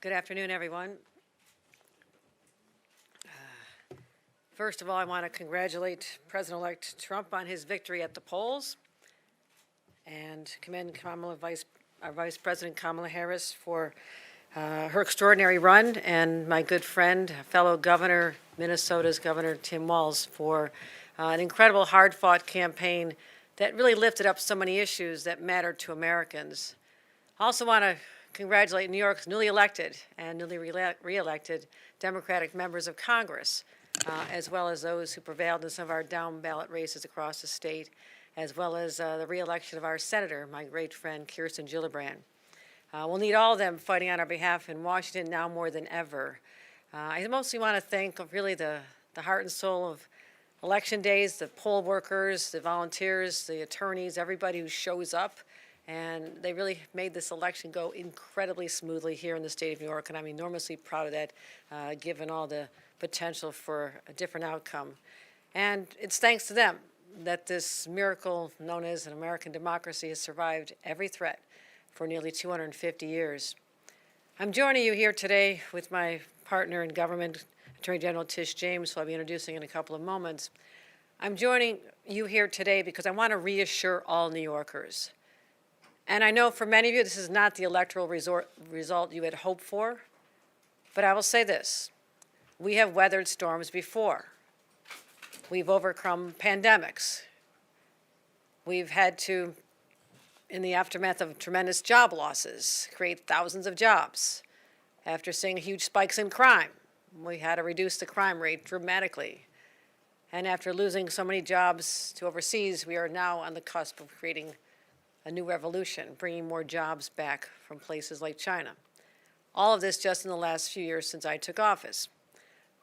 Good afternoon, everyone. First of all, I want to congratulate President-elect Trump on his victory at the polls and commend our Vice President Kamala Harris for her extraordinary run, and my good friend, fellow governor, Minnesota's Governor Tim Walz, for an incredible hard-fought campaign that really lifted up so many issues that matter to Americans. I also want to congratulate New York's newly elected and newly re-elected Democratic members of Congress, as well as those who prevailed in some of our down-ballot races across the state, as well as the re-election of our senator, my great friend Kirsten Gillibrand. We'll need all of them fighting on our behalf in Washington now more than ever. I mostly want to thank really the heart and soul of election days, the poll workers, the volunteers, the attorneys, everybody who shows up, and they really made this election go incredibly smoothly here in the state of New York, and I'm enormously proud of that, given all the potential for a different outcome. And it's thanks to them that this miracle known as an American democracy has survived every threat for nearly 250 years. I'm joining you here today with my partner in government, Attorney General Tish James, who I'll be introducing in a couple of moments. I'm joining you here today because I want to reassure all New Yorkers. And I know for many of you this is not the electoral result you had hoped for, but I will say this. We have weathered storms before. We've overcome pandemics. We've had to, in the aftermath of tremendous job losses, create thousands of jobs. After seeing huge spikes in crime, we had to reduce the crime rate dramatically. And after losing so many jobs to overseas, we are now on the cusp of creating a new revolution, bringing more jobs back from places like China. All of this just in the last few years since I took office.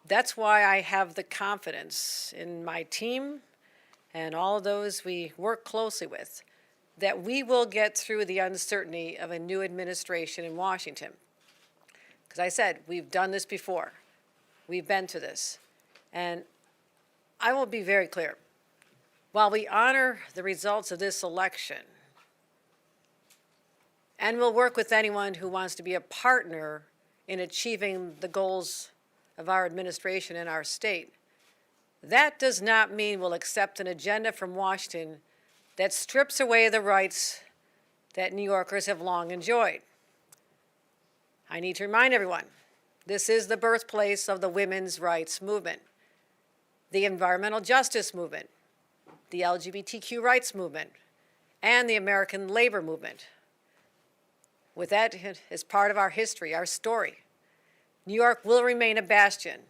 That's why I have the confidence in my team and all of those we work closely with that we will get through the uncertainty of a new administration in Washington. Because I said, we've done this before. We've been to this. And I will be very clear. While we honor the results of this election, and we'll work with anyone who wants to be a partner in achieving the goals of our administration in our state, that does not mean we'll accept an agenda from Washington that strips away the rights that New Yorkers have long enjoyed. I need to remind everyone, this is the birthplace of the women's rights movement, the environmental justice movement, the LGBTQ rights movement, and the American labor movement. With that as part of our history, our story, New York will remain a bastion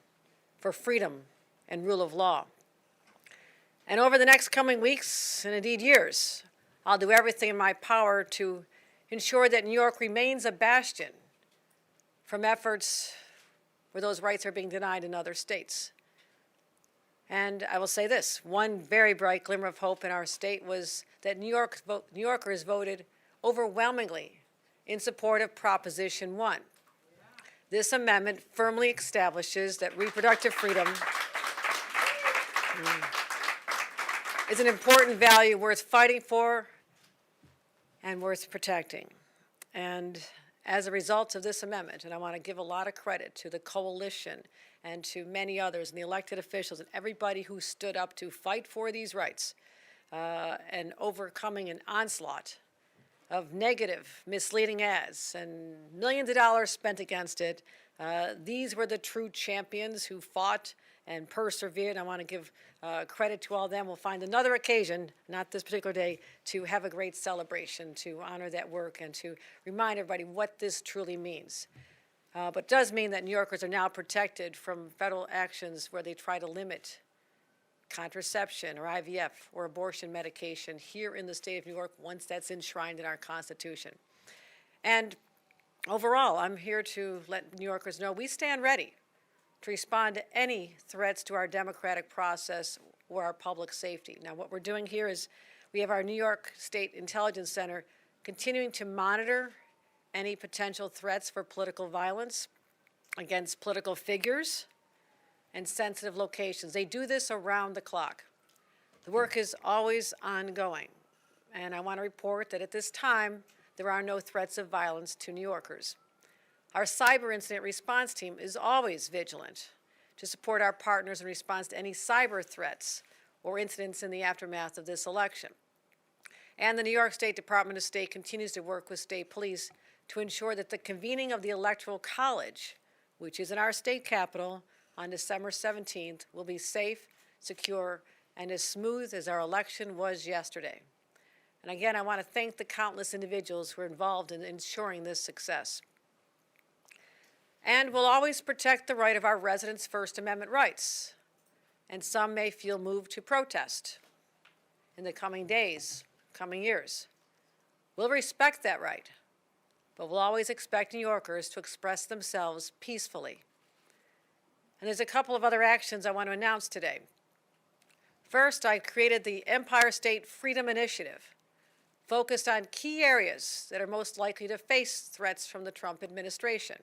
for freedom and rule of law. And over the next coming weeks, and indeed years, I'll do everything in my power to ensure that New York remains a bastion from efforts where those rights are being denied in other states. And I will say this, one very bright glimmer of hope in our state was that New Yorkers voted overwhelmingly in support of Proposition 1. This amendment firmly establishes that reproductive freedom is an important value worth fighting for and worth protecting. And as a result of this amendment, and I want to give a lot of credit to the coalition and to many others and the elected officials and everybody who stood up to fight for these rights and overcoming an onslaught of negative, misleading ads and millions of dollars spent against it. These were the true champions who fought and persevered. I want to give credit to all of them. We'll find another occasion, not this particular day, to have a great celebration, to honor that work and to remind everybody what this truly means. But it does mean that New Yorkers are now protected from federal actions where they try to limit contraception or IVF or abortion medication here in the state of New York once that's enshrined in our Constitution. And overall, I'm here to let New Yorkers know we stand ready to respond to any threats to our democratic process or our public safety. Now, what we're doing here is we have our New York State Intelligence Center continuing to monitor any potential threats for political violence against political figures and sensitive locations. They do this around the clock. The work is always ongoing, and I want to report that at this time, there are no threats of violence to New Yorkers. Our cyber incident response team is always vigilant to support our partners in response to any cyber threats or incidents in the aftermath of this election. And the New York State Department of State continues to work with state police to ensure that the convening of the Electoral College, which is in our state capitol on December 17th, will be safe, secure, and as smooth as our election was yesterday. And again, I want to thank the countless individuals who are involved in ensuring this success. And we'll always protect the right of our residents' First Amendment rights. And some may feel moved to protest in the coming days, coming years. We'll respect that right, but we'll always expect New Yorkers to express themselves peacefully. And there's a couple of other actions I want to announce today. First, I created the Empire State Freedom Initiative, focused on key areas that are most likely to face threats from the Trump administration.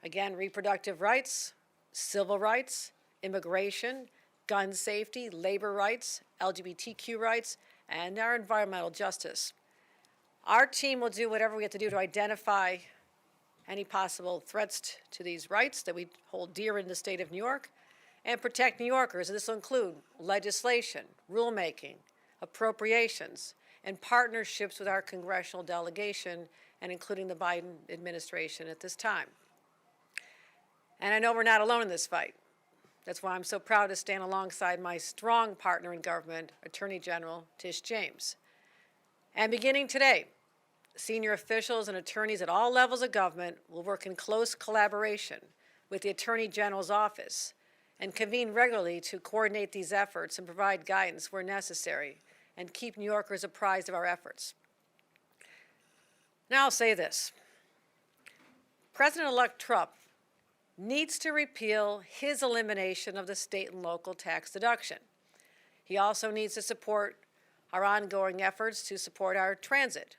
Again, reproductive rights, civil rights, immigration, gun safety, labor rights, LGBTQ rights, and our environmental justice. Our team will do whatever we have to do to identify any possible threats to these rights that we hold dear in the state of New York and protect New Yorkers. And this will include legislation, rulemaking, appropriations, and partnerships with our congressional delegation, and including the Biden administration at this time. And I know we're not alone in this fight. That's why I'm so proud to stand alongside my strong partner in government, Attorney General Tish James. And beginning today, senior officials and attorneys at all levels of government will work in close collaboration with the Attorney General's office and convene regularly to coordinate these efforts and provide guidance where necessary and keep New Yorkers apprised of our efforts. Now I'll say this. President-elect Trump needs to repeal his elimination of the state and local tax deduction. He also needs to support our ongoing efforts to support our transit,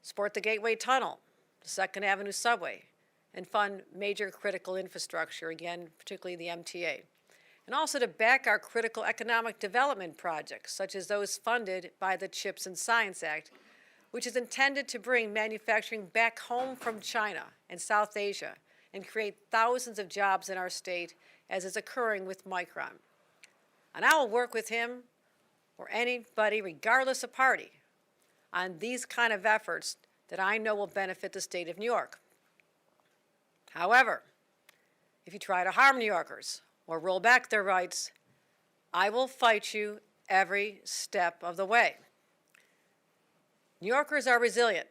support the Gateway Tunnel, the 2nd Avenue subway, and fund major critical infrastructure, again, particularly the MTA. And also to back our critical economic development projects, such as those funded by the CHIPS and Science Act, which is intended to bring manufacturing back home from China and South Asia and create thousands of jobs in our state, as is occurring with Micron. And I will work with him or anybody, regardless of party, on these kind of efforts that I know will benefit the state of New York. However, if you try to harm New Yorkers or roll back their rights, I will fight you every step of the way. New Yorkers are resilient.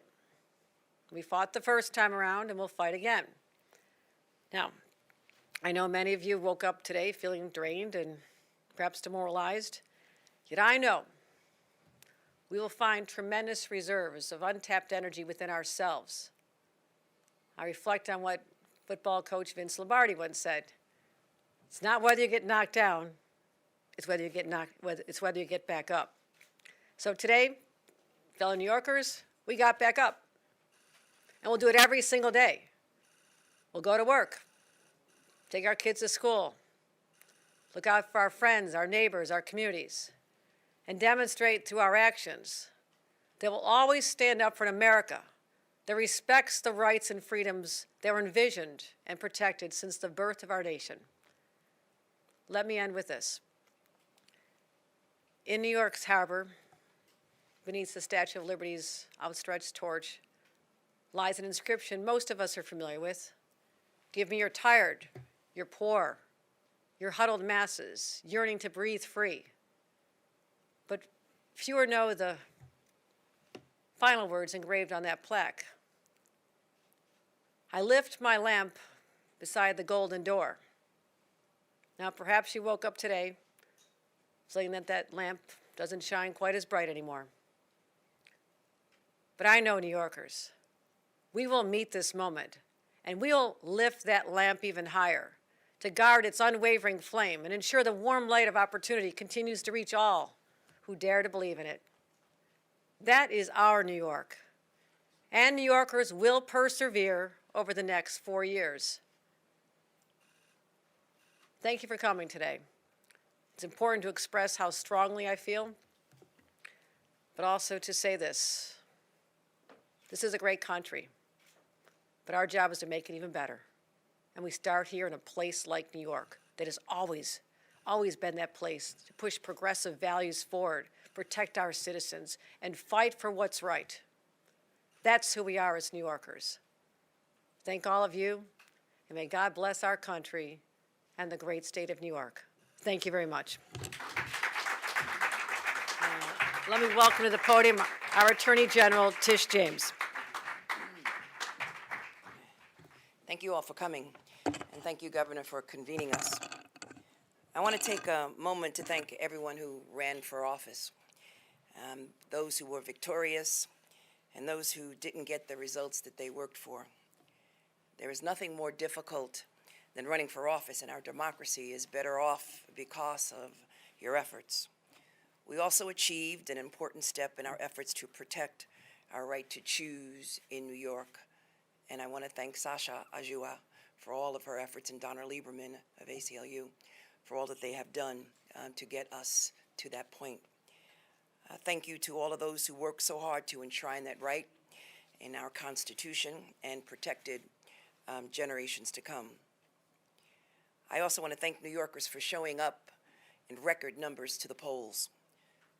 We fought the first time around and we'll fight again. Now, I know many of you woke up today feeling drained and perhaps demoralized, yet I know we will find tremendous reserves of untapped energy within ourselves. I reflect on what football coach Vince Lombardi once said. It's not whether you get knocked down, it's whether you get back up. So today, fellow New Yorkers, we got back up. And we'll do it every single day. We'll go to work, take our kids to school, look out for our friends, our neighbors, our communities, and demonstrate through our actions that we'll always stand up for an America that respects the rights and freedoms that were envisioned and protected since the birth of our nation. Let me end with this. In New York's harbor, beneath the Statue of Liberty's outstretched torch, lies an inscription most of us are familiar with. Give me your tired, your poor, your huddled masses, yearning to breathe free. But fewer know the final words engraved on that plaque. I lift my lamp beside the golden door. Now, perhaps you woke up today feeling that that lamp doesn't shine quite as bright anymore. But I know New Yorkers, we will meet this moment, and we'll lift that lamp even higher to guard its unwavering flame and ensure the warm light of opportunity continues to reach all who dare to believe in it. That is our New York, and New Yorkers will persevere over the next 4 years. Thank you for coming today. It's important to express how strongly I feel, but also to say this. This is a great country, But our job is to make it even better. And we start here in a place like New York that has always been that place to push progressive values forward, protect our citizens, and fight for what's right. That's who we are as New Yorkers. Thank all of you, and may God bless our country and the great state of New York. Thank you very much. Let me welcome to the podium our Attorney General, Tish James. Thank you all for coming, and thank you, Governor, for convening us. I want to take a moment to thank everyone who ran for office, those who were victorious, and those who didn't get the results that they worked for. There is nothing more difficult than running for office, and our democracy is better off because of your efforts. We also achieved an important step in our efforts to protect our right to choose in New York, and I want to thank Sasha Ajua for all of her efforts and Donna Lieberman of ACLU for all that they have done to get us to that point. Thank you to all of those who worked so hard to enshrine that right in our Constitution and protected generations to come. I also want to thank New Yorkers for showing up in record numbers to the polls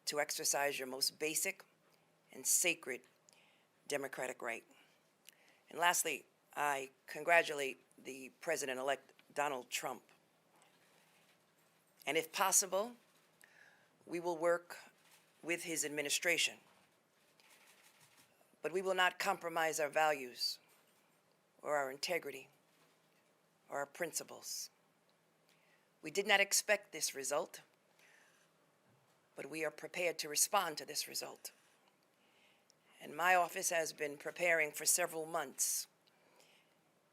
to exercise your most basic and sacred democratic right. And lastly, I congratulate the President-elect Donald Trump. And if possible, we will work with his administration. But we will not compromise our values or our integrity or our principles. We did not expect this result, but we are prepared to respond to this result. And my office has been preparing for several months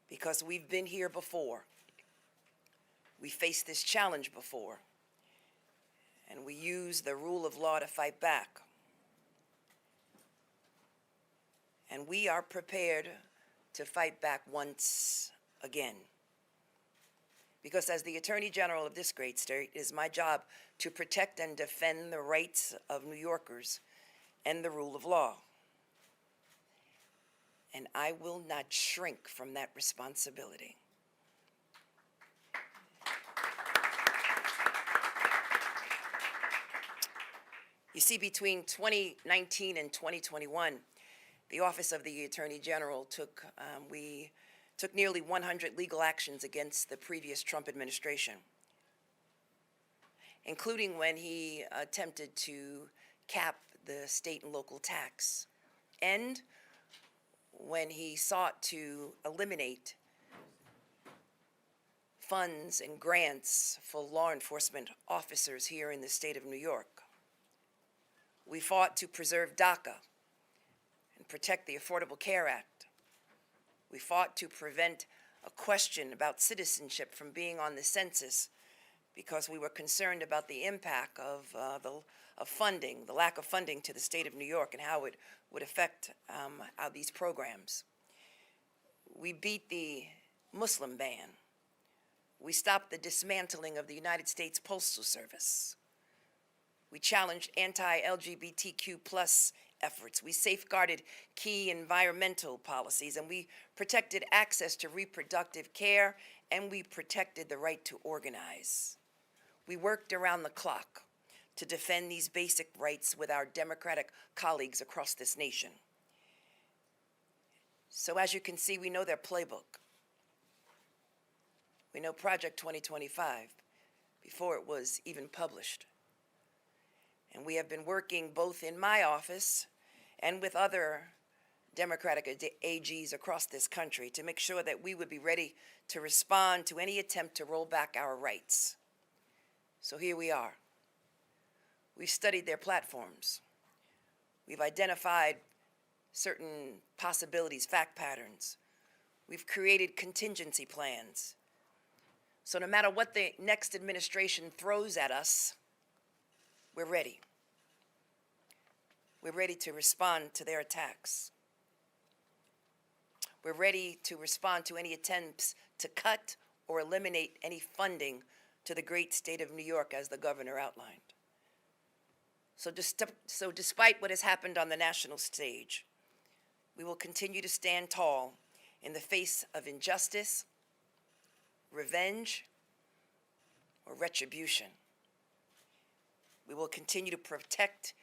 because we've been here before. We faced this challenge before, and we used the rule of law to fight back. And we are prepared to fight back once again. Because as the Attorney General of this great state, it is my job to protect and defend the rights of New Yorkers and the rule of law. And I will not shrink from that responsibility. You see, between 2019 and 2021, the Office of the Attorney General took nearly 100 legal actions against the previous Trump administration, including when he attempted to cap the state and local tax, and when he sought to eliminate funds and grants for law enforcement officers here in the state of New York. We fought to preserve DACA and protect the Affordable Care Act. We fought to prevent a question about citizenship from being on the census because we were concerned about the impact of funding, the lack of funding to the state of New York and how it would affect these programs. We beat the Muslim ban. We stopped the dismantling of the United States Postal Service. We challenged anti-LGBTQ+ efforts. We safeguarded key environmental policies, and we protected access to reproductive care, and we protected the right to organize. We worked around the clock to defend these basic rights with our Democratic colleagues across this nation. So as you can see, we know their playbook. We know Project 2025 before it was even published. And we have been working both in my office and with other Democratic AGs across this country to make sure that we would be ready to respond to any attempt to roll back our rights. So here we are. We've studied their platforms. We've identified certain possibilities, fact patterns. We've created contingency plans. So no matter what the next administration throws at us, we're ready. We're ready to respond to their attacks. We're ready to respond to any attempts to cut or eliminate any funding to the great state of New York, as the governor outlined. So despite what has happened on the national stage, we will continue to stand tall in the face of injustice, revenge, or retribution. We will continue to protect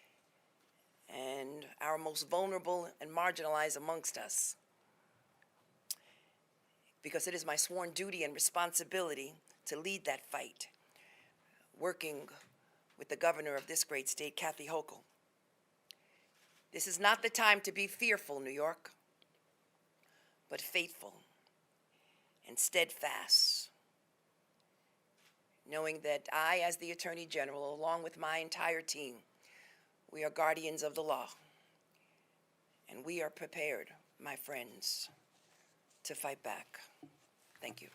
and our most vulnerable and marginalized amongst us, because it is my sworn duty and responsibility to lead that fight, working with the governor of this great state, Kathy Hochul. This is not the time to be fearful, New York, but faithful and steadfast, knowing that I, as the Attorney General, along with my entire team, we are guardians of the law, and we are prepared, my friends, to fight back. Thank you.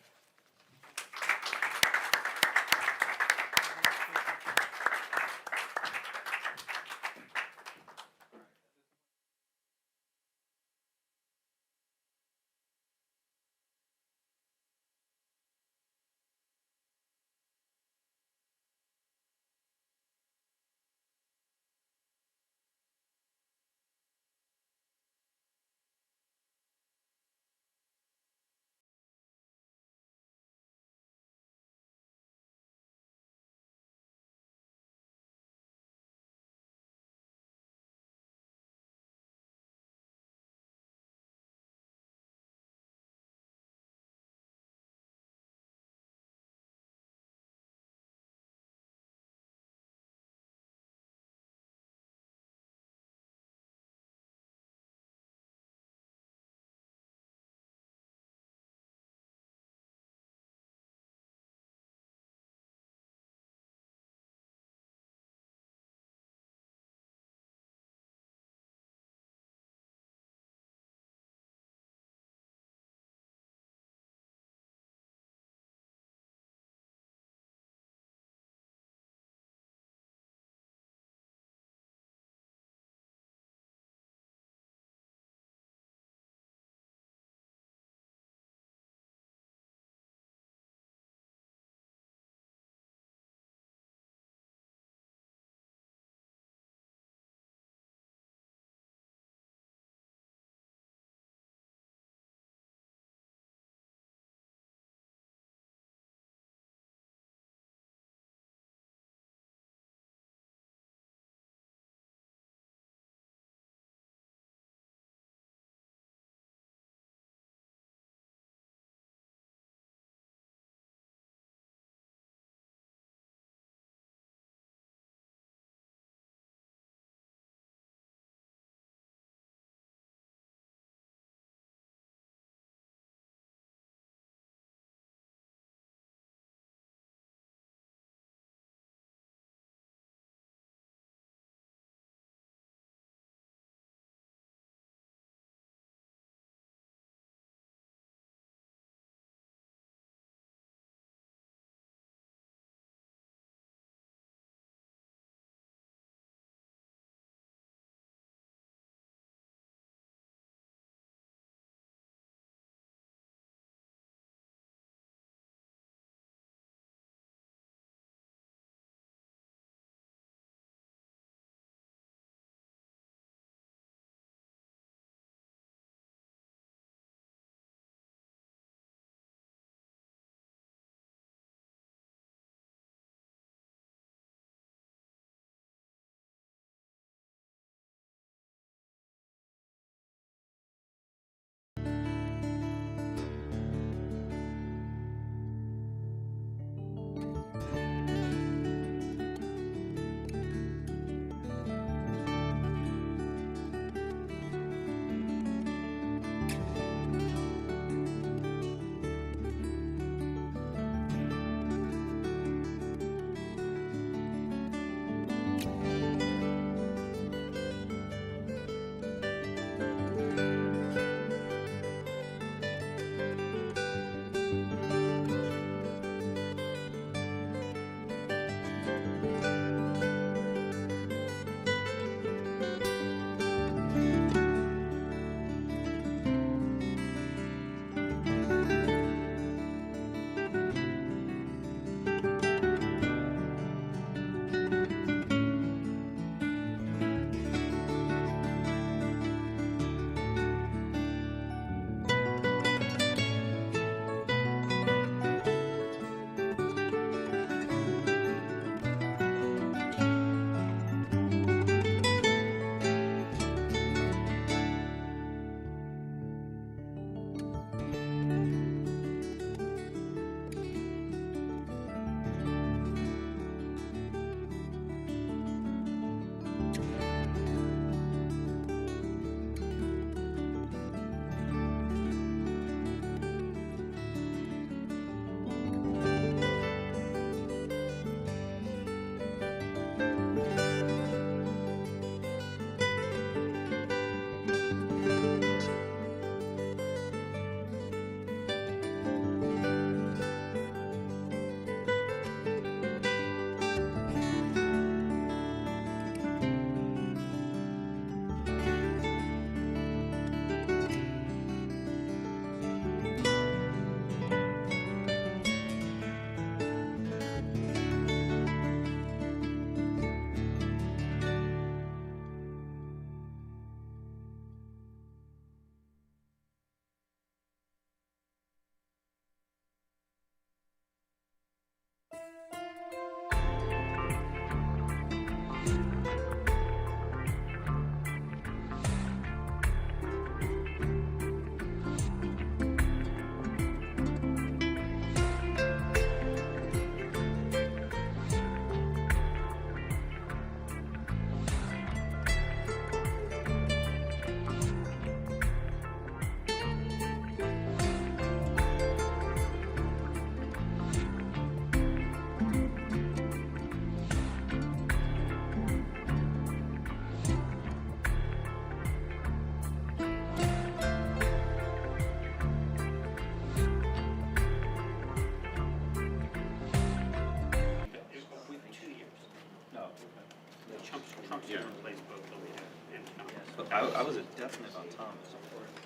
I was definitely about Tom.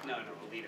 No, Alito.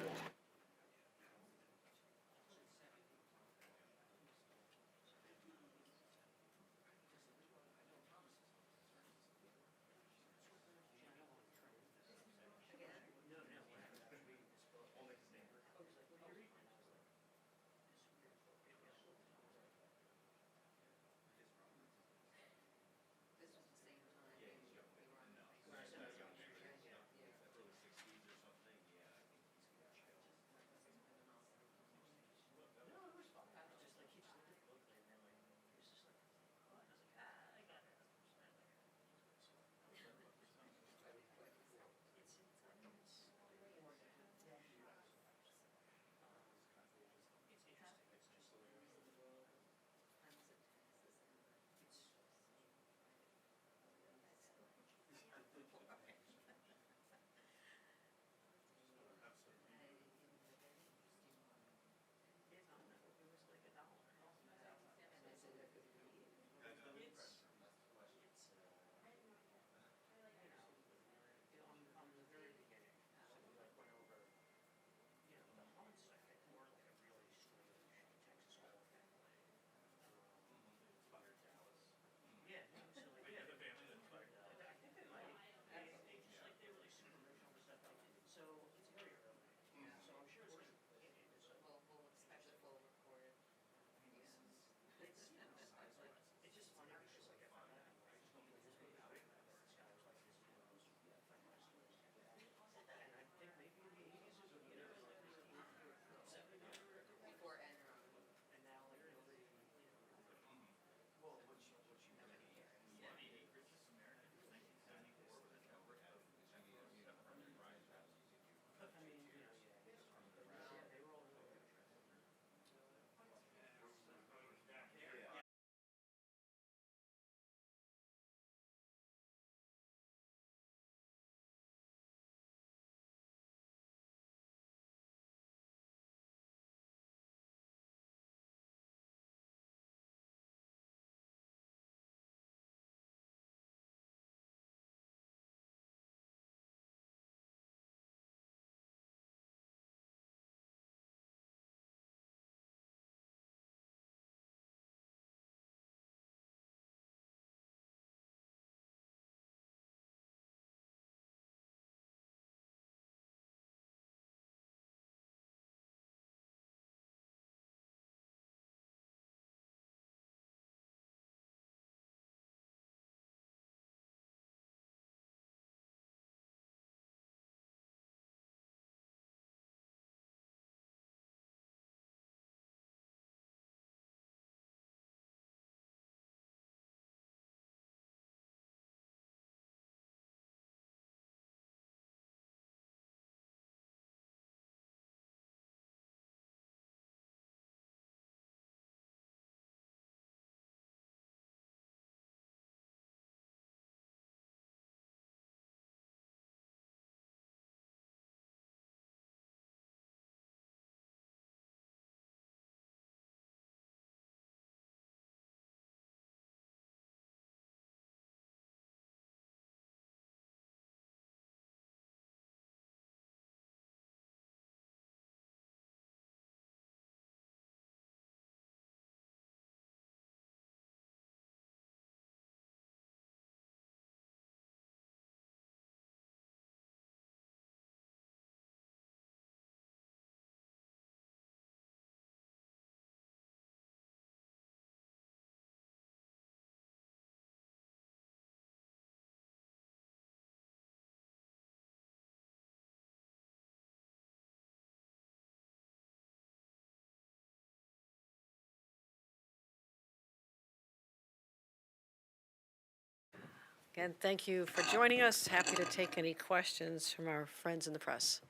Again, thank you for joining us. Happy to take any questions from our friends in the press.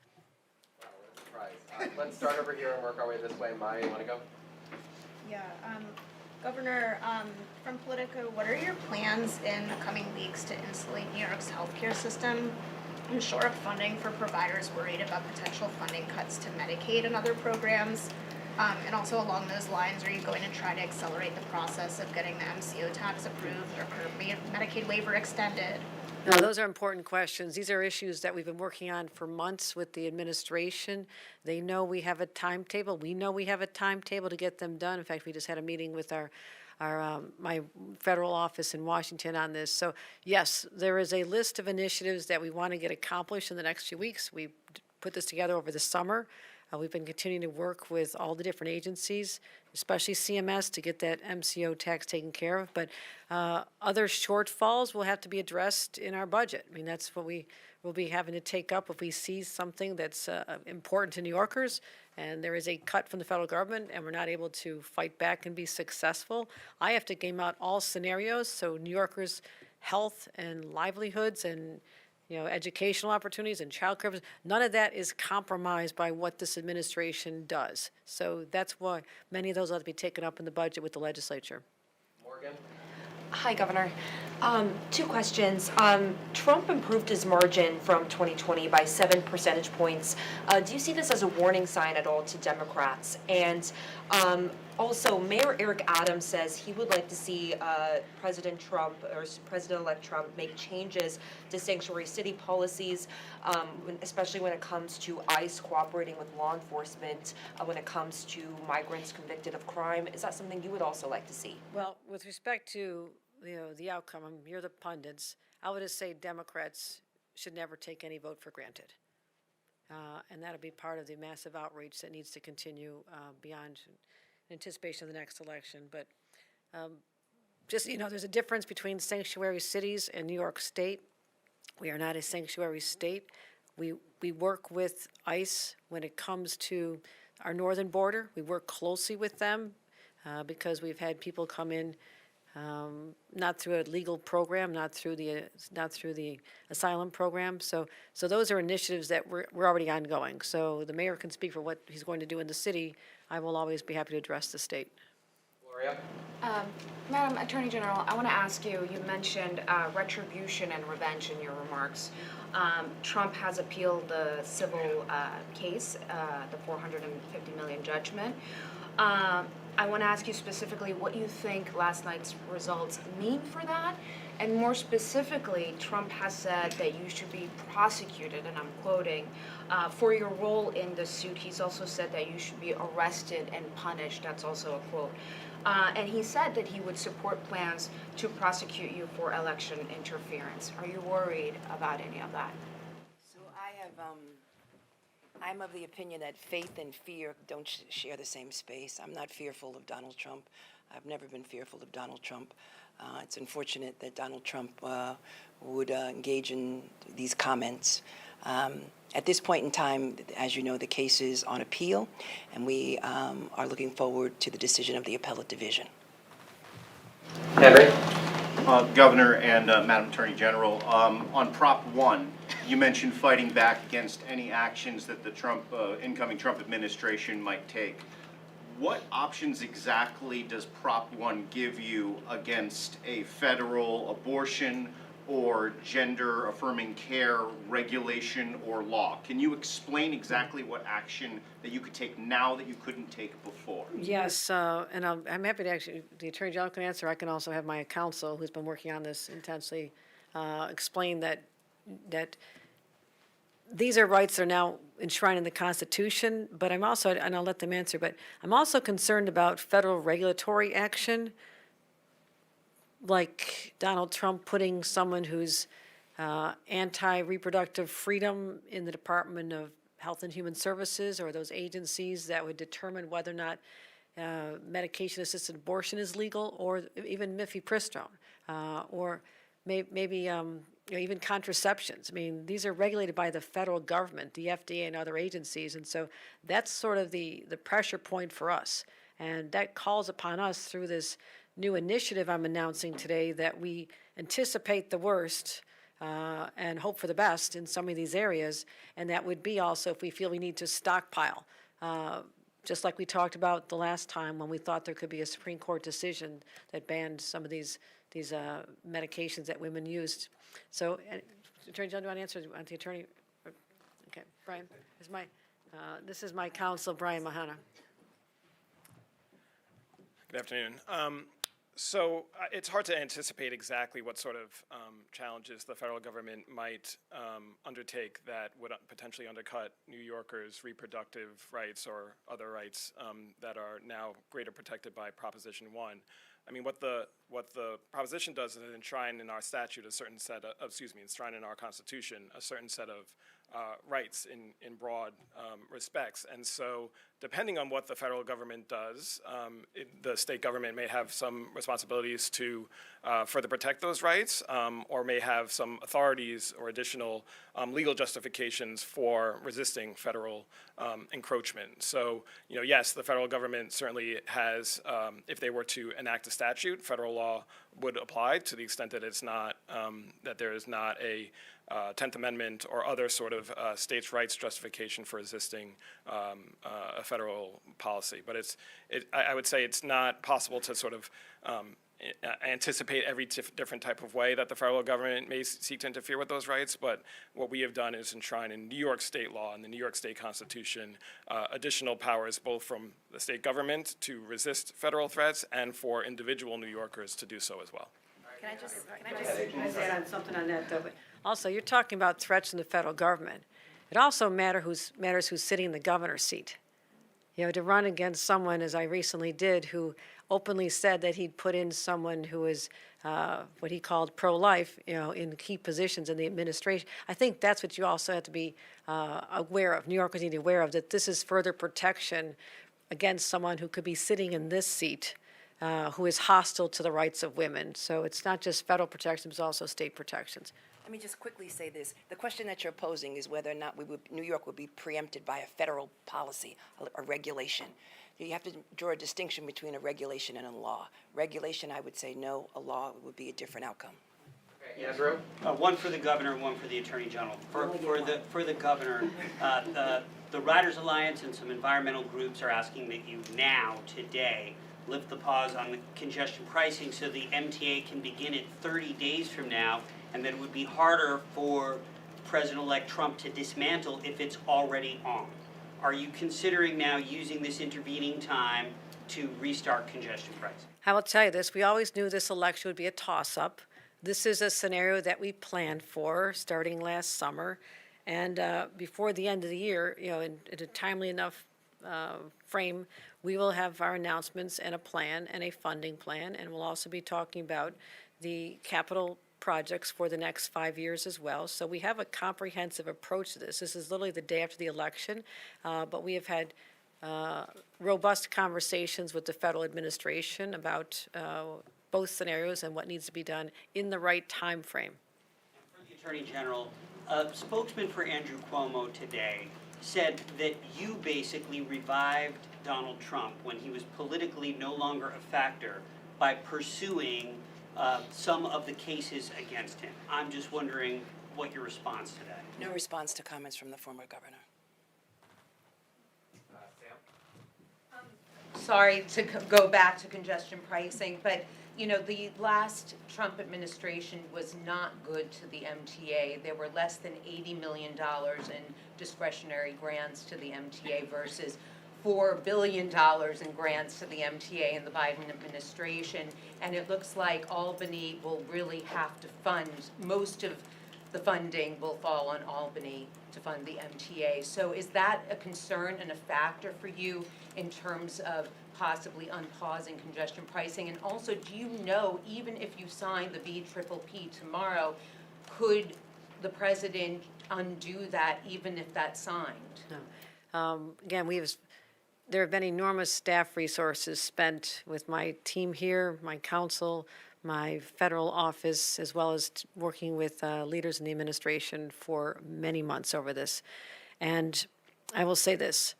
Let's start over here and work our way this way. Maya, you want to go? Yeah, Governor, from Politico, what are your plans in the coming weeks to insulate New York's healthcare system and shore up funding for providers worried about potential funding cuts to Medicaid and other programs? And also along those lines, are you going to try to accelerate the process of getting the MCO tax approved or Medicaid waiver extended? No, those are important questions. These are issues that we've been working on for months with the administration. They know we have a timetable. We know we have a timetable to get them done. In fact, we just had a meeting with my federal office in Washington on this. So yes, there is a list of initiatives that we want to get accomplished in the next few weeks. We put this together over the summer. We've been continuing to work with all the different agencies, especially CMS, to get that MCO tax taken care of. But other shortfalls will have to be addressed in our budget. I mean, that's what we will be having to take up if we see something that's important to New Yorkers, and there is a cut from the federal government, and we're not able to fight back and be successful. I have to game out all scenarios, so New Yorkers' health and livelihoods and educational opportunities and child care, none of that is compromised by what this administration does. So that's why many of those ought to be taken up in the budget with the legislature. Morgan? Hi, Governor. Two questions. Trump improved his margin from 2020 by 7 percentage points. Do you see this as a warning sign at all to Democrats? And also, Mayor Eric Adams says he would like to see President Trump or President-elect Trump make changes to sanctuary city policies, especially when it comes to ICE cooperating with law enforcement, when it comes to migrants convicted of crime. Is that something you would also like to see? Well, with respect to the outcome, you're the pundits. I would just say Democrats should never take any vote for granted. And that'll be part of the massive outreach that needs to continue beyond anticipation of the next election. But just, there's a difference between sanctuary cities and New York State. We are not a sanctuary state. We work with ICE when it comes to our northern border. We work closely with them because we've had people come in not through a legal program, not through the asylum program. So those are initiatives that we're already ongoing. So the mayor can speak for what he's going to do in the city. I will always be happy to address the state. Gloria? Madam Attorney General, I want to ask you, you mentioned retribution and revenge in your remarks. Trump has appealed the civil case, the $450 million judgment. I want to ask you specifically what you think last night's results mean for that. And more specifically, Trump has said that you should be prosecuted, and I'm quoting, for your role in the suit. He's also said that you should be arrested and punished. That's also a quote. And he said that he would support plans to prosecute you for election interference. Are you worried about any of that? So I'm of the opinion that faith and fear don't share the same space. I'm not fearful of Donald Trump. I've never been fearful of Donald Trump. It's unfortunate that Donald Trump would engage in these comments. At this point in time, as you know, the case is on appeal, and we are looking forward to the decision of the appellate division. Henry? Governor and Madam Attorney General, on Prop 1, you mentioned fighting back against any actions that the incoming Trump administration might take. What options exactly does Prop 1 give you against a federal abortion or gender-affirming care regulation or law? Can you explain exactly what action that you could take now that you couldn't take before? Yes, and I'm happy to actually, the Attorney General can answer. I can also have my counsel, who's been working on this intensely, explain that these are rights that are now enshrined in the Constitution, but I'm also, and I'll let them answer, but I'm also concerned about federal regulatory action, like Donald Trump putting someone who's anti-reproductive freedom in the Department of Health and Human Services, or those agencies that would determine whether or not medication-assisted abortion is legal, or even mifepristone, or maybe even contraceptions. I mean, these are regulated by the federal government, the FDA and other agencies, and so that's sort of the pressure point for us. And that calls upon us through this new initiative I'm announcing today that we anticipate the worst and hope for the best in some of these areas, and that would be also if we feel we need to stockpile, just like we talked about the last time when we thought there could be a Supreme Court decision that banned some of these medications that women used. So, Attorney General, do you want to answer? The attorney? Okay, Brian, this is my counsel, Brian Mahana. Good afternoon. It's hard to anticipate exactly what sort of challenges the federal government might undertake that would potentially undercut New Yorkers' reproductive rights or other rights that are now greater protected by Proposition 1. I mean, what the proposition does is enshrine in our statute a certain set of, enshrine in our Constitution a certain set of rights in broad respects. And so, depending on what the federal government does, the state government may have some responsibilities to further protect those rights, or may have some authorities or additional legal justifications for resisting federal encroachment. So, yes, the federal government certainly has, if they were to enact a statute, federal law would apply to the extent that it's not, that there is not a 10th Amendment or other sort of states' rights justification for resisting a federal policy. But I would say it's not possible to sort of anticipate every different type of way that the federal government may seek to interfere with those rights. But what we have done is enshrine in New York state law and the New York state Constitution additional powers both from the state government to resist federal threats and for individual New Yorkers to do so as well. Can I just add on something on that, though? Also, you're talking about threats from the federal government. It also matters who's sitting in the governor's seat. To run against someone, as I recently did, who openly said that he'd put in someone who is what he called pro-life, in key positions in the administration. I think that's what you also have to be aware of. New Yorkers need to be aware of, that this is further protection against someone who could be sitting in this seat, who is hostile to the rights of women. So it's not just federal protections, it's also state protections. Let me just quickly say this. The question that you're posing is whether or not New York would be preempted by a federal policy, a regulation. You have to draw a distinction between a regulation and a law. Regulation, I would say no. A law would be a different outcome. Okay, Andrew? One for the governor and one for the attorney general. For the governor, the Riders Alliance and some environmental groups are asking that you now, today, lift the pause on the congestion pricing so the MTA can begin it 30 days from now, and that it would be harder for President-elect Trump to dismantle if it's already on. Are you considering now using this intervening time to restart congestion pricing? I will tell you this, we always knew this election would be a toss-up. This is a scenario that we planned for starting last summer. And before the end of the year, in a timely enough frame, we will have our announcements and a plan and a funding plan. And we'll also be talking about the capital projects for the next 5 years as well. So we have a comprehensive approach to this. This is literally the day after the election, but we have had robust conversations with the federal administration about both scenarios and what needs to be done in the right time frame. For the Attorney General, a spokesman for Andrew Cuomo today said that you basically revived Donald Trump when he was politically no longer a factor by pursuing some of the cases against him. I'm just wondering what your response to that. No response to comments from the former governor. Sam? Sorry to go back to congestion pricing, but the last Trump administration was not good to the MTA. There were less than $80 million in discretionary grants to the MTA versus $4 billion in grants to the MTA in the Biden administration. And it looks like Albany will really have to fund, most of the funding will fall on Albany to fund the MTA. So is that a concern and a factor for you in terms of possibly unpausing congestion pricing? And also, do you know, even if you sign the VPPP tomorrow, could the president undo that even if that's signed? No. Again, there have been enormous staff resources spent with my team here, my council, my federal office, as well as working with leaders in the administration for many months over this. And I will say this,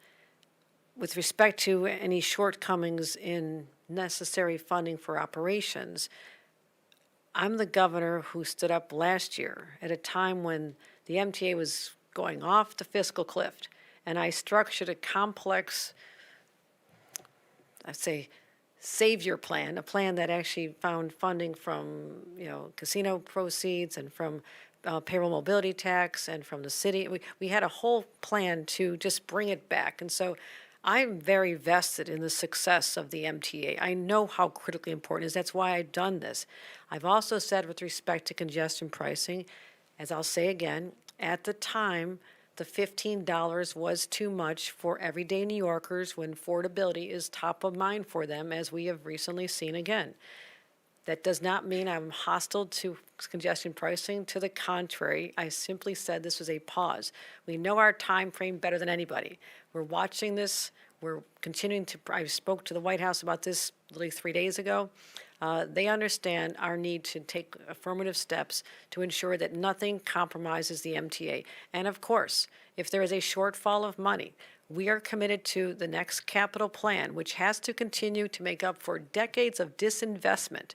with respect to any shortcomings in necessary funding for operations, I'm the governor who stood up last year at a time when the MTA was going off the fiscal cliff, and I structured a complex, I'd say, savior plan, a plan that actually found funding from, casino proceeds and from payroll mobility tax and from the city. We had a whole plan to just bring it back. And so I'm very vested in the success of the MTA. I know how critically important it is. That's why I've done this. I've also said with respect to congestion pricing, as I'll say again, at the time, the $15 was too much for everyday New Yorkers when affordability is top of mind for them, as we have recently seen again. That does not mean I'm hostile to congestion pricing. To the contrary, I simply said this was a pause. We know our time frame better than anybody. We're watching this. We're continuing to, I spoke to the White House about this literally 3 days ago. They understand our need to take affirmative steps to ensure that nothing compromises the MTA. And of course, if there is a shortfall of money, we are committed to the next capital plan, which has to continue to make up for decades of disinvestment.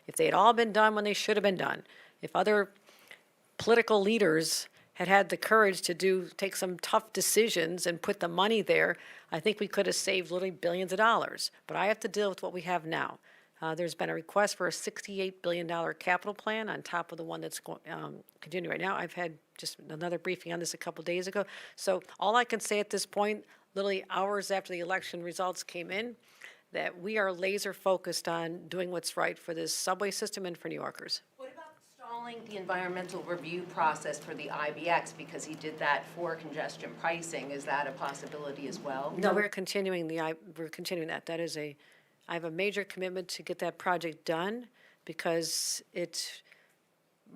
If they had all been done when they should have been done, if other political leaders had had the courage to take some tough decisions and put the money there, I think we could have saved literally billions of dollars. But I have to deal with what we have now. There's been a request for a $68 billion capital plan on top of the one that's continuing right now. I've had just another briefing on this a couple days ago. So all I can say at this point, literally hours after the election results came in, that we are laser focused on doing what's right for this subway system and for New Yorkers. What about stalling the environmental review process for the IBX, because he did that for congestion pricing? Is that a possibility as well? No, we're continuing that. I have a major commitment to get that project done because it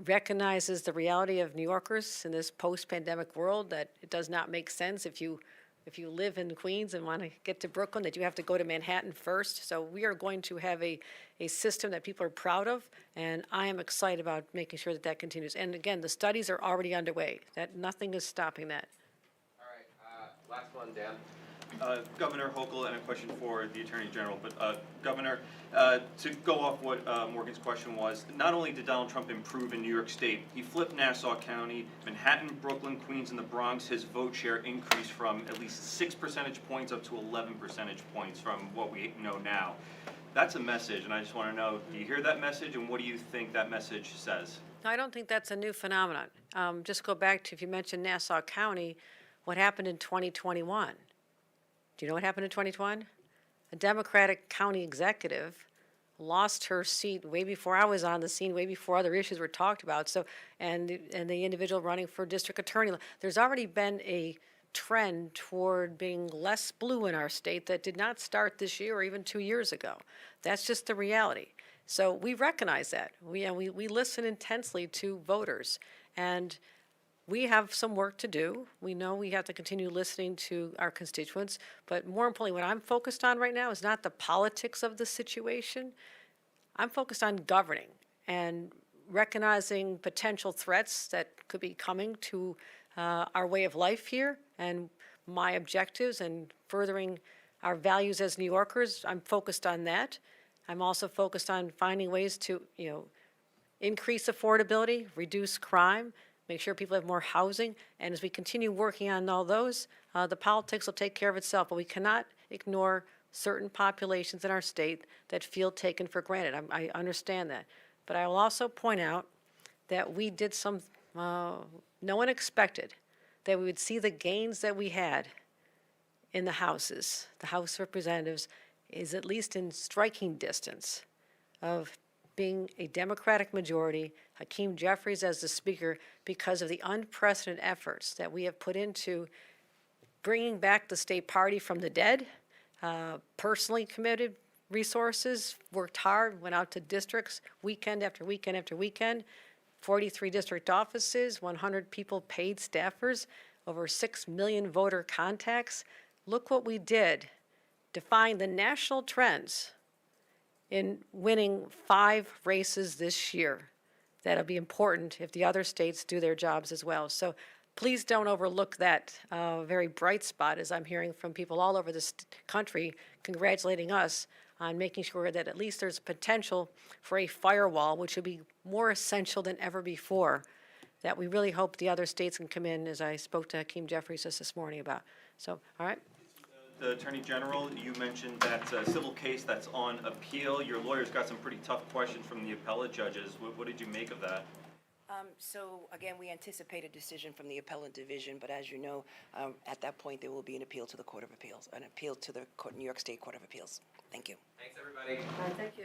recognizes the reality of New Yorkers in this post-pandemic world, that it does not make sense if you live in Queens and want to get to Brooklyn, that you have to go to Manhattan first. So we are going to have a system that people are proud of, and I am excited about making sure that that continues. And again, the studies are already underway. Nothing is stopping that. All right, last one, Dan. Governor Hochul, and a question for the Attorney General. But Governor, to go off what Morgan's question was, not only did Donald Trump improve in New York State, he flipped Nassau County, Manhattan, Brooklyn, Queens, and the Bronx. His vote share increased from at least 6 percentage points up to 11 percentage points from what we know now. That's a message, and I just want to know, do you hear that message, and what do you think that message says? I don't think that's a new phenomenon. Just go back to, if you mentioned Nassau County, what happened in 2021? Do you know what happened in 2021? A Democratic county executive lost her seat way before I was on the scene, way before other issues were talked about. So, and the individual running for district attorney, there's already been a trend toward being less blue in our state that did not start this year or even 2 years ago. That's just the reality. So we recognize that. We listen intensely to voters, and we have some work to do. We know we have to continue listening to our constituents, but more importantly, what I'm focused on right now is not the politics of the situation. I'm focused on governing and recognizing potential threats that could be coming to our way of life here, and my objectives and furthering our values as New Yorkers. I'm focused on that. I'm also focused on finding ways to, increase affordability, reduce crime, make sure people have more housing, and as we continue working on all those, the politics will take care of itself, but we cannot ignore certain populations in our state that feel taken for granted. I understand that. But I will also point out that we did some, no one expected that we would see the gains that we had in the houses. The House of Representatives is at least in striking distance of being a Democratic majority, Hakeem Jeffries as the Speaker, because of the unprecedented efforts that we have put into bringing back the state party from the dead, personally committed resources, worked hard, went out to districts weekend after weekend after weekend, 43 district offices, 100 people paid staffers, over 6 million voter contacts. Look what we did, defying the national trends in winning 5 races this year. That'll be important if the other states do their jobs as well. So please don't overlook that very bright spot, as I'm hearing from people all over this country congratulating us on making sure that at least there's potential for a firewall, which would be more essential than ever before, that we really hope the other states can come in, as I spoke to Hakeem Jeffries just this morning about. So, all right. The Attorney General, you mentioned that civil case that's on appeal. Your lawyers got some pretty tough questions from the appellate judges. What did you make of that? So again, we anticipate a decision from the appellate division, but as you know, at that point, there will be an appeal to the Court of Appeals, an appeal to the New York State Court of Appeals. Thank you. Thanks, everybody. Thank you.